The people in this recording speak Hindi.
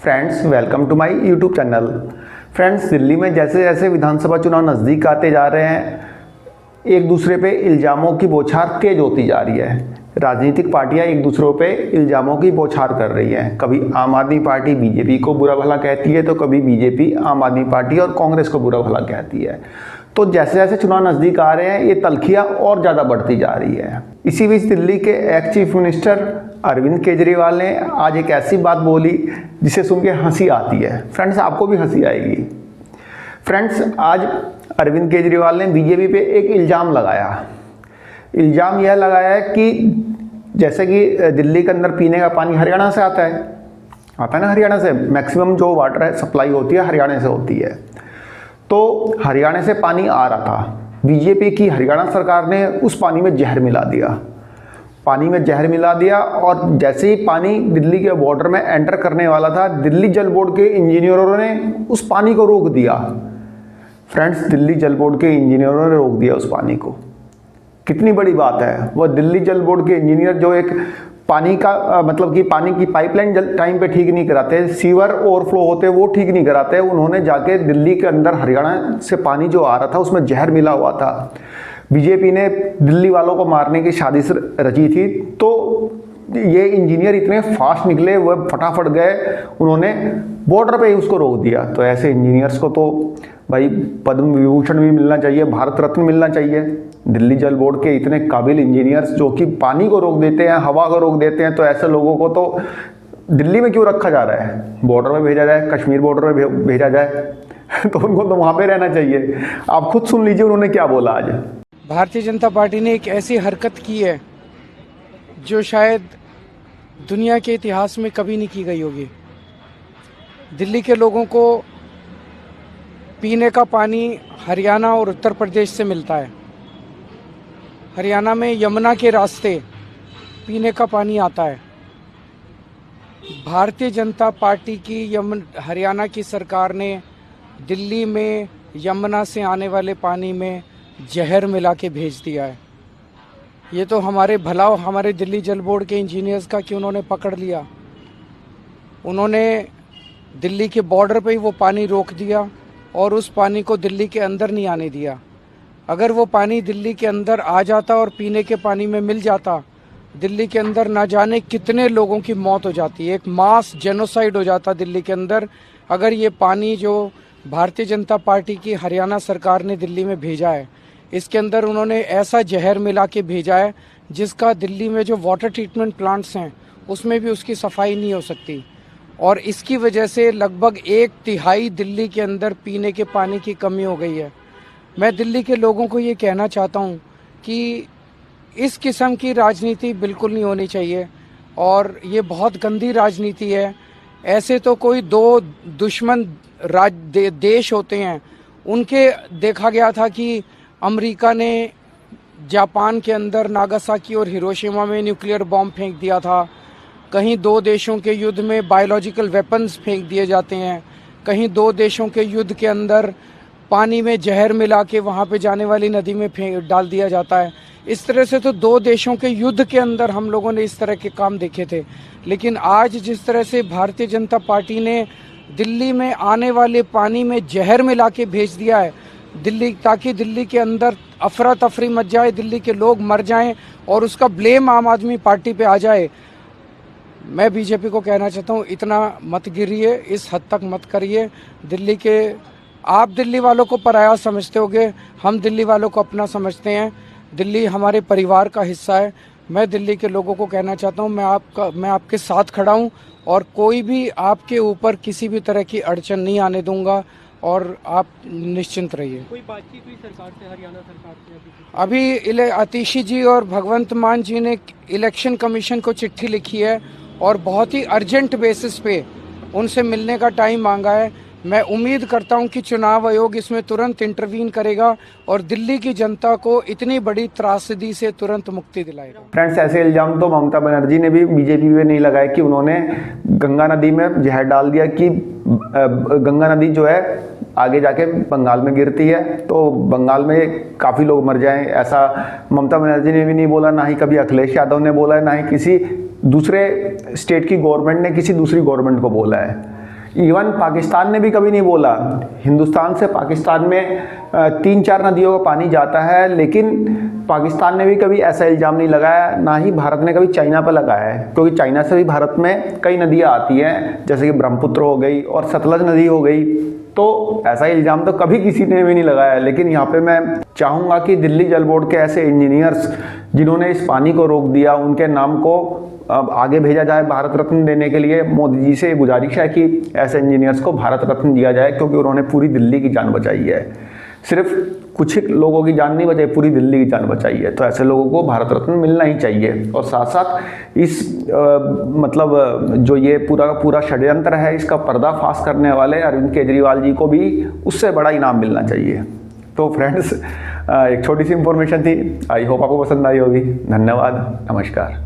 Friends, welcome to my YouTube channel. Friends, Delhi में जैसे जैसे विधानसभा चुनाव नज़दीक आते जा रहे हैं, एक दूसरे पे इल्ज़ामों की बौछार तेज होती जा रही है। राजनीतिक पार्टियां एक दूसरों पे इल्ज़ामों की बौछार कर रही हैं। कभी आम आदमी पार्टी बीजेपी को बुरा भला कहती है, तो कभी बीजेपी आम आदमी पार्टी और कांग्रेस को बुरा भला कहती है। तो जैसे जैसे चुनाव नज़दीक आ रहे हैं, ये तल्खियाँ और ज़्यादा बढ़ती जा रही है। इसी बीच दिल्ली के ex chief minister Arvind Kejriwal ने आज एक ऐसी बात बोली जिसे सुन के हंसी आती है। फ्रेंड्स, आपको भी हंसी आएगी। फ्रेंड्स, आज अरविंद केजरीवाल ने बीजेपी पे एक इल्ज़ाम लगाया। इल्ज़ाम यह लगाया है कि जैसे कि दिल्ली के अंदर पीने का पानी हरियाणा से आता है ना, हरियाणा से मैक्सिमम जो वाटर है सप्लाई होती है हरियाणा से होती है। तो हरियाणा से पानी आ रहा था, बीजेपी की हरियाणा सरकार ने उस पानी में जहर मिला दिया। और जैसे ही पानी दिल्ली के बॉर्डर में एंटर करने वाला था, दिल्ली जल बोर्ड के इंजीनियरों ने उस पानी को रोक दिया। फ्रेंड्स, दिल्ली जल बोर्ड के इंजीनियरों ने रोक दिया उस पानी को। कितनी बड़ी बात है। वह दिल्ली जल बोर्ड के इंजीनियर जो एक पानी का मतलब कि पानी की पाइपलाइन टाइम पे ठीक नहीं कराते, सीवर ओवरफ्लो होते वो ठीक नहीं कराते, उन्होंने जाके दिल्ली के अंदर हरियाणा से पानी जो आ रहा था उसमें जहर मिला हुआ था। बीजेपी ने दिल्ली वालों को मारने की साजिश रची थी, तो ये इंजीनियर इतने फास्ट निकले, वह फटाफट गए, उन्होंने बॉर्डर पे ही उसको रोक दिया। तो ऐसे इंजीनियर्स को तो भाई पद्म विभूषण भी मिलना चाहिए, भारत रत्न मिलना चाहिए। दिल्ली जल बोर्ड के इतने काबिल इंजीनियर्स जो कि पानी को रोक देते हैं, हवा को रोक देते हैं, तो ऐसे लोगों को तो दिल्ली में क्यों रखा जा रहा है? बॉर्डर में भेजा जाए, कश्मीर बॉर्डर में भेजा जाए तो उनको तो वहाँ पे रहना चाहिए। आप खुद सुन लीजिए उन्होंने क्या बोला आज। भारतीय जनता पार्टी ने एक ऐसी हरकत की है जो शायद दुनिया के इतिहास में कभी नहीं की गई होगी। दिल्ली के लोगों को पीने का पानी हरियाणा और उत्तर प्रदेश से मिलता है। हरियाणा में यमुना के रास्ते पीने का पानी आता है। भारतीय जनता पार्टी की हरियाणा की सरकार ने दिल्ली में यमुना से आने वाले पानी में जहर मिला के भेज दिया है। ये तो हमारे दिल्ली जल बोर्ड के इंजीनियर्स का कि उन्होंने पकड़ लिया। उन्होंने दिल्ली के बॉर्डर पे ही वो पानी रोक दिया और उस पानी को दिल्ली के अंदर नहीं आने दिया। अगर वो पानी दिल्ली के अंदर आ जाता और पीने के पानी में मिल जाता, दिल्ली के अंदर ना जाने कितने लोगों की मौत हो जाती। एक मास जेनोसाइड हो जाता दिल्ली के अंदर, अगर ये पानी जो भारतीय जनता पार्टी की हरियाणा सरकार ने दिल्ली में भेजा है, इसके अंदर उन्होंने ऐसा जहर मिला के भेजा है जिसका दिल्ली में जो वाटर ट्रीटमेंट प्लांट्स हैं उसमें भी उसकी सफाई नहीं हो सकती। और इसकी वजह से लगभग 1/3 दिल्ली के अंदर पीने के पानी की कमी हो गई है। मैं दिल्ली के लोगों को ये कहना चाहता हूँ कि इस किस्म की राजनीति बिल्कुल नहीं होनी चाहिए और ये बहुत गंदी राजनीति है। ऐसे तो कोई दो दुश्मन देश होते हैं, उनके देखा गया था कि अमेरिका ने जापान के अंदर नागासाकी और हिरोशिमा में न्यूक्लियर बॉम्ब फेंक दिया था। कहीं दो देशों के युद्ध में बायोलॉजिकल वेपन्स फेंक दिए जाते हैं। कहीं दो देशों के युद्ध के अंदर पानी में जहर मिला के वहाँ पे जाने वाली नदी में डाल दिया जाता है। इस तरह से तो दो देशों के युद्ध के अंदर हम लोगों ने इस तरह के काम देखे थे। लेकिन आज जिस तरह से भारतीय जनता पार्टी ने दिल्ली में आने वाले पानी में जहर मिला के भेज दिया है ताकि दिल्ली के अंदर अफरा तफरी मच जाए, दिल्ली के लोग मर जाएं और उसका ब्लेम आम आदमी पार्टी पे आ जाए। मैं बीजेपी को कहना चाहता हूँ, इतना मत गिरिए, इस हद तक मत करिए। आप दिल्ली वालों को पराया समझते होगे, हम दिल्ली वालों को अपना समझते हैं। दिल्ली हमारे परिवार का हिस्सा है। मैं दिल्ली के लोगों को कहना चाहता हूँ, मैं आपके साथ खड़ा हूँ और कोई भी आपके ऊपर किसी भी तरह की अड़चन नहीं आने दूंगा और आप निश्चिंत रहिए। कोई बातचीत हुई सरकार से, हरियाणा सरकार से? अभी आतिशी जी और भगवंत मान जी ने इलेक्शन कमीशन को चिट्ठी लिखी है और बहुत ही अर्जेंट बेसिस पे उनसे मिलने का टाइम मांगा है। मैं उम्मीद करता हूं कि चुनाव आयोग इसमें तुरंत इंटरवीन करेगा और दिल्ली की जनता को इतनी बड़ी त्रासदी से तुरंत मुक्ति दिलाएगा। फ्रेंड्स, ऐसे इल्जाम तो ममता बनर्जी ने भी बीजेपी पे नहीं लगाए कि उन्होंने गंगा नदी में जहर डाल दिया कि गंगा नदी जो है आगे जाके बंगाल में गिरती है तो बंगाल में काफ़ी लोग मर जाएं। ऐसा ममता बनर्जी ने भी नहीं बोला, ना ही कभी अखिलेश यादव ने बोला है, ना ही किसी दूसरे स्टेट की गवर्नमेंट ने किसी दूसरी गवर्नमेंट को बोला है। इवन पाकिस्तान ने भी कभी नहीं बोला। हिंदुस्तान से पाकिस्तान में 3-4 नदियों का पानी जाता है, लेकिन पाकिस्तान ने भी कभी ऐसा इल्ज़ाम नहीं लगाया, ना ही भारत ने कभी चाइना पर लगाया है, क्योंकि चाइना से भी भारत में कई नदियाँ आती हैं, जैसे कि ब्रह्मपुत्र हो गई और सतलज नदी हो गई। तो ऐसा इल्ज़ाम तो कभी किसी ने भी नहीं लगाया। लेकिन यहाँ पे मैं चाहूँगा कि दिल्ली जल बोर्ड के ऐसे इंजीनियर्स जिन्होंने इस पानी को रोक दिया, उनके नाम को अब आगे भेजा जाए भारत रत्न देने के लिए। मोदी जी से गुजारिश है कि ऐसे इंजीनियर्स को भारत रत्न दिया जाए, क्योंकि उन्होंने पूरी दिल्ली की जान बचाई है। सिर्फ कुछ ही लोगों की जान नहीं बचाई, पूरी दिल्ली की जान बचाई है। तो ऐसे लोगों को भारत रत्न मिलना ही चाहिए। और साथ साथ इस मतलब जो ये पूरा का पूरा षड्यंत्र है, इसका पर्दाफाश करने वाले अरविंद केजरीवाल जी को भी उससे बड़ा इनाम मिलना चाहिए। तो फ्रेंड्स, एक छोटी सी इंफॉर्मेशन थी, आई होप आपको पसंद आई होगी। धन्यवाद, नमस्कार।